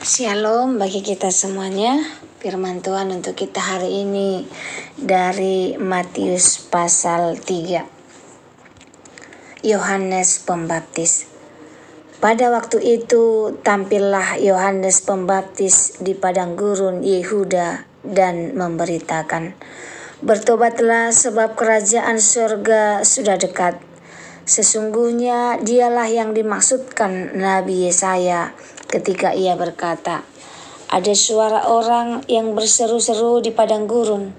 Shalom bagi kita semuanya. Firman Tuhan untuk kita hari ini dari Matius pasal 3. Yohanes Pembaptis. Pada waktu itu tampillah Yohanes Pembaptis di padang gurun Yehuda dan memberitakan, "Bertobatlah sebab kerajaan surga sudah dekat." Sesungguhnya dialah yang dimaksudkan Nabi Yesaya ketika ia berkata, "Ada suara orang yang berseru-seru di padang gurun,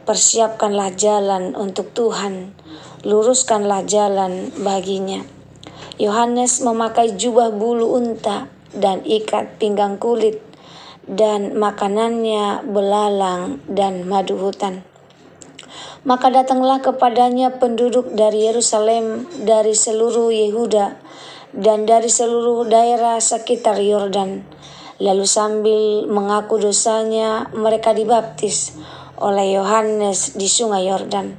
persiapkanlah jalan untuk Tuhan, luruskanlah jalan baginya." Yohanes memakai jubah bulu unta dan ikat pinggang kulit, dan makanannya belalang dan madu hutan. Maka datanglah kepadanya penduduk dari Yerusalem, dari seluruh Yehuda, dan dari seluruh daerah sekitar Yordan. Lalu sambil mengaku dosanya, mereka dibaptis oleh Yohanes di sungai Yordan.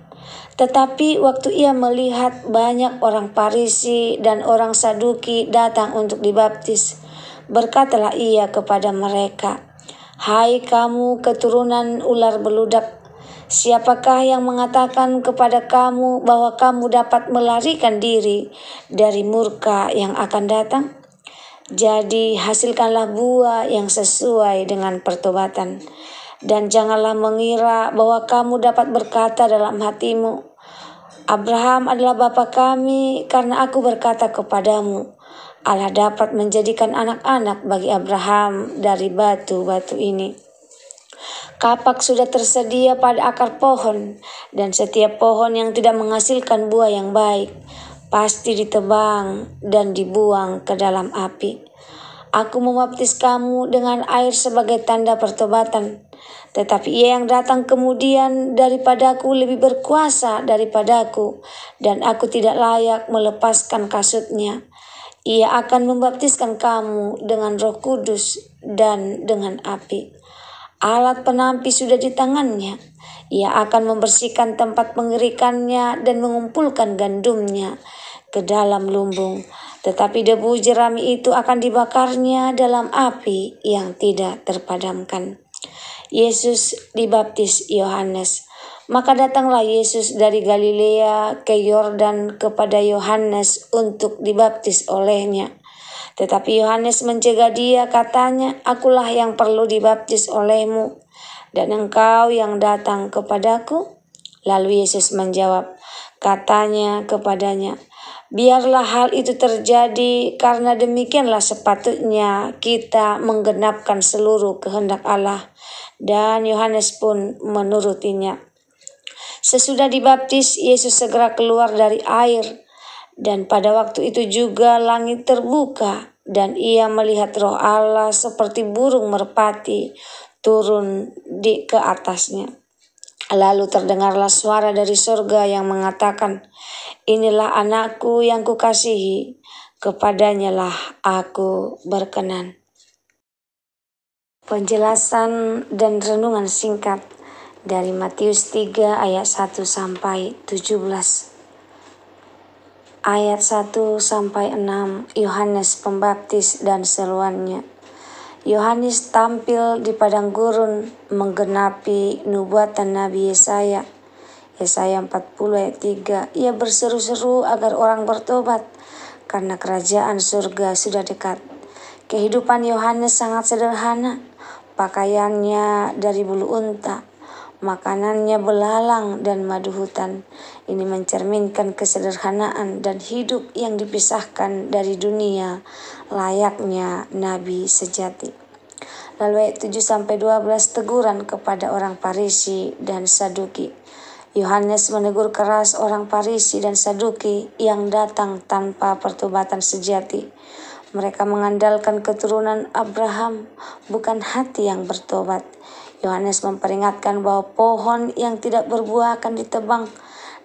Tetapi waktu ia melihat banyak orang Farisi dan orang Saduki datang untuk dibaptis, berkatalah ia kepada mereka, "Hai kamu keturunan ular beludak, siapakah yang mengatakan kepada kamu bahwa kamu dapat melarikan diri dari murka yang akan datang? Jadi hasilkanlah buah yang sesuai dengan pertobatan. Dan janganlah mengira bahwa kamu dapat berkata dalam hatimu, 'Abraham adalah bapa kami,' karena aku berkata kepadamu, Allah dapat menjadikan anak-anak bagi Abraham dari batu-batu ini. Kapak sudah tersedia pada akar pohon, dan setiap pohon yang tidak menghasilkan buah yang baik pasti ditebang dan dibuang ke dalam api. Aku membaptis kamu dengan air sebagai tanda pertobatan, tetapi ia yang datang kemudian daripadaku lebih berkuasa daripadaku, dan aku tidak layak melepaskan kasutnya. Ia akan membaptiskan kamu dengan Roh Kudus dan dengan api. Alat penampi sudah di tangannya. Ia akan membersihkan tempat pengerikannya dan mengumpulkan gandumnya ke dalam lumbung. Tetapi debu jerami itu akan dibakarnya dalam api yang tidak terpadamkan." Yesus dibaptis Yohanes. Maka datanglah Yesus dari Galilea ke Yordan kepada Yohanes untuk dibaptis olehnya. Tetapi Yohanes mencegah dia, katanya, "Akulah yang perlu dibaptis olehmu, dan engkau yang datang kepadaku?" Lalu Yesus menjawab, katanya kepadanya, "Biarlah hal itu terjadi, karena demikianlah sepatutnya kita menggenapkan seluruh kehendak Allah." Dan Yohanes pun menurutinya. Sesudah dibaptis, Yesus segera keluar dari air, dan pada waktu itu juga langit terbuka, dan ia melihat Roh Allah seperti burung merpati turun ke atasnya. Lalu terdengarlah suara dari surga yang mengatakan, "Inilah anakku yang kukasihi, kepadanyalah aku berkenan." Penjelasan dan renungan singkat dari Matius 3 ayat 1 sampai 17. Ayat 1 sampai 6, Yohanes Pembaptis dan seruannya. Yohanes tampil di padang gurun menggenapi nubuatan Nabi Yesaya. Yesaya 40 ayat 3. Ia berseru-seru agar orang bertobat karena kerajaan surga sudah dekat. Kehidupan Yohanes sangat sederhana. Pakaiannya dari bulu unta, makanannya belalang dan madu hutan. Ini mencerminkan kesederhanaan dan hidup yang dipisahkan dari dunia, layaknya nabi sejati. Lalu ayat 7-12 teguran kepada orang Farisi dan Saduki. Yohanes menegur keras orang Farisi dan Saduki yang datang tanpa pertobatan sejati. Mereka mengandalkan keturunan Abraham, bukan hati yang bertobat. Yohanes memperingatkan bahwa pohon yang tidak berbuah akan ditebang,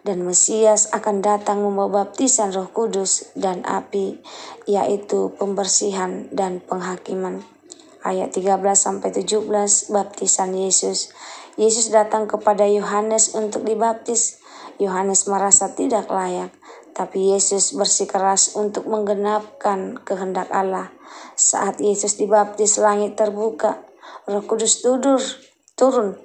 dan Mesias akan datang membawa baptisan Roh Kudus dan api, yaitu pembersihan dan penghakiman. Ayat 13-17, baptisan Yesus. Yesus datang kepada Yohanes untuk dibaptis. Yohanes merasa tidak layak, tapi Yesus bersikeras untuk menggenapkan kehendak Allah. Saat Yesus dibaptis, langit terbuka, Roh Kudus turun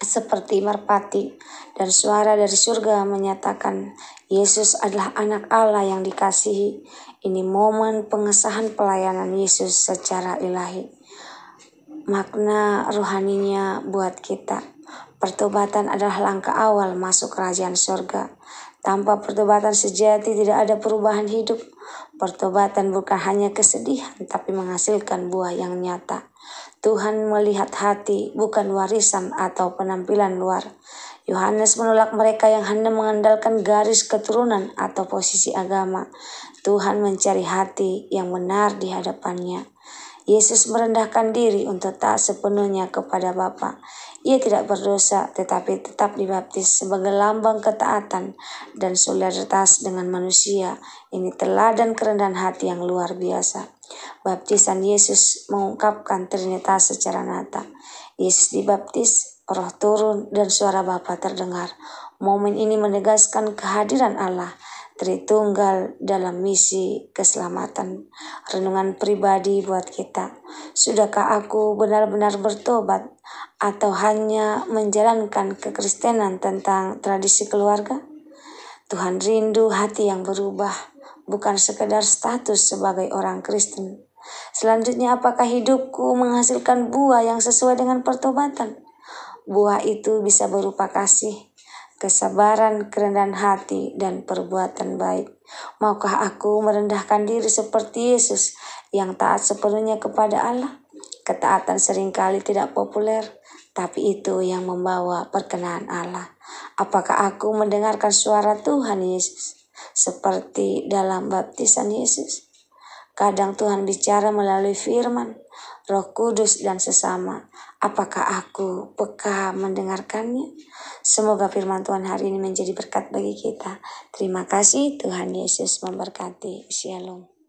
seperti merpati, dan suara dari surga menyatakan, Yesus adalah anak Allah yang dikasihi. Ini momen pengesahan pelayanan Yesus secara ilahi. Makna rohaninya buat kita. Pertobatan adalah langkah awal masuk kerajaan surga. Tanpa pertobatan sejati tidak ada perubahan hidup. Pertobatan bukan hanya kesedihan, tapi menghasilkan buah yang nyata. Tuhan melihat hati, bukan warisan atau penampilan luar. Yohanes menolak mereka yang hanya mengandalkan garis keturunan atau posisi agama. Tuhan mencari hati yang benar di hadapannya. Yesus merendahkan diri untuk taat sepenuhnya kepada Bapa. Ia tidak berdosa, tetapi tetap dibaptis sebagai lambang ketaatan dan solidaritas dengan manusia. Ini teladan kerendahan hati yang luar biasa. Baptisan Yesus mengungkapkan Trinitas secara nyata. Yesus dibaptis, Roh turun, dan suara Bapa terdengar. Momen ini menegaskan kehadiran Allah Tritunggal dalam misi keselamatan. Renungan pribadi buat kita. Sudahkah aku benar-benar bertobat atau hanya menjalankan kekristenan tentang tradisi keluarga? Tuhan rindu hati yang berubah, bukan sekedar status sebagai orang Kristen. Selanjutnya, apakah hidupku menghasilkan buah yang sesuai dengan pertobatan? Buah itu bisa berupa kasih, kesabaran, kerendahan hati, dan perbuatan baik. Maukah aku merendahkan diri seperti Yesus yang taat sepenuhnya kepada Allah? Ketaatan seringkali tidak populer, tapi itu yang membawa perkenan Allah. Apakah aku mendengarkan suara Tuhan Yesus seperti dalam baptisan Yesus? Kadang Tuhan bicara melalui firman, Roh Kudus, dan sesama. Apakah aku peka mendengarkannya? Semoga firman Tuhan hari ini menjadi berkat bagi kita. Terima kasih, Tuhan Yesus memberkati. Shalom.